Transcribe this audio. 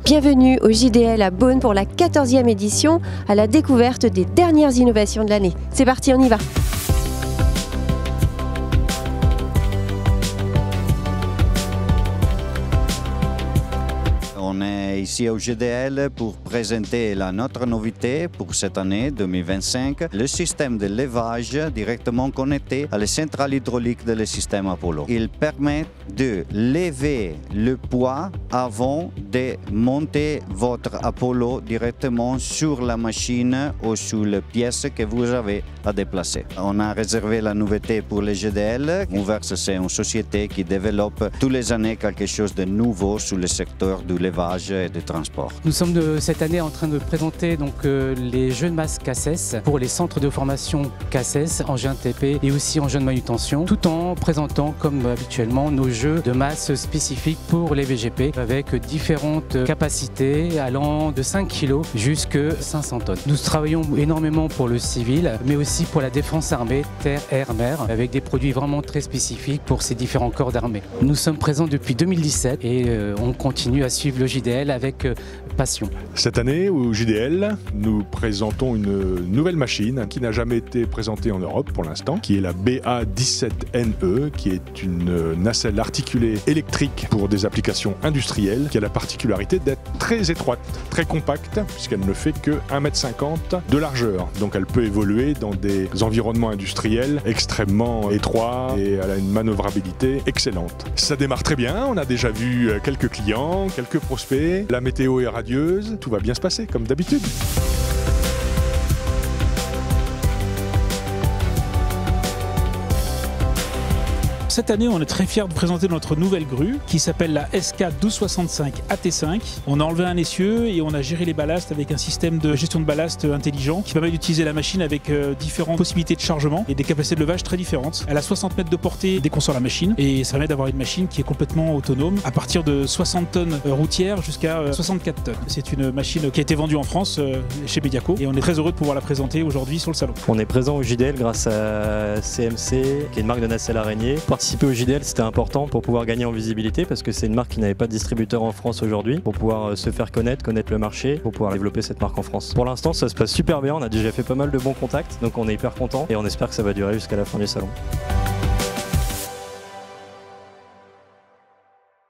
Bienvenue au JDL à Beaune pour la 14e édition, à la découverte des dernières innovations de l'année. C'est parti, on y va! On est ici au GDL pour présenter notre novité pour cette année 2025, le système de levage directement connecté à la centrale hydraulique du système Apollo. Il permet de lever le poids avant de monter votre Apollo directement sur la machine ou sur les pièces que vous avez à déplacer. On a réservé la nouveauté pour le GDL. Moverse, c'est une société qui développe tous les années quelque chose de nouveau sur le secteur du levage et du transport. Nous sommes cette année en train de présenter les jeux de masse CACES pour les centres de formation CACES, engins TP et aussi engins de manutention, tout en présentant comme habituellement nos jeux de masse spécifiques pour les VGP avec différentes capacités allant de 5 kg jusqu'à 500 tonnes. Nous travaillons énormément pour le civil mais aussi pour la défense armée, terre, air, mer, avec des produits vraiment très spécifiques pour ces différents corps d'armée. Nous sommes présents depuis 2017 et on continue à suivre le JDL avec passion. Cette année au JDL, nous présentons une nouvelle machine qui n'a jamais été présentée en Europe pour l'instant, qui est la BA17NE, qui est une nacelle articulée électrique pour des applications industrielles, qui a la particularité d'être très étroite, très compacte, puisqu'elle ne fait que 1,50 m de largeur. Donc elle peut évoluer dans des environnements industriels extrêmement étroits et elle a une manœuvrabilité excellente. Ça démarre très bien, on a déjà vu quelques clients, quelques prospects, la météo est radieuse, tout va bien se passer comme d'habitude. Cette année, on est très fiers de présenter notre nouvelle grue qui s'appelle la SK1265 AT5. On a enlevé un essieu et on a géré les ballasts avec un système de gestion de ballast intelligent qui permet d'utiliser la machine avec différentes possibilités de chargement et des capacités de levage très différentes. Elle a 60 mètres de portée dès qu'on sort la machine et ça permet d'avoir une machine qui est complètement autonome à partir de 60 tonnes routières jusqu'à 64 tonnes. C'est une machine qui a été vendue en France chez Mediaco et on est très heureux de pouvoir la présenter aujourd'hui sur le salon. On est présent au JDL grâce à CMC, qui est une marque de nacelle araignée. Participer au JDL, c'était important pour pouvoir gagner en visibilité parce que c'est une marque qui n'avait pas de distributeur en France aujourd'hui, pour pouvoir se faire connaître le marché, pour pouvoir développer cette marque en France. Pour l'instant, ça se passe super bien, on a déjà fait pas mal de bons contacts, donc on est hyper content et on espère que ça va durer jusqu'à la fin du salon.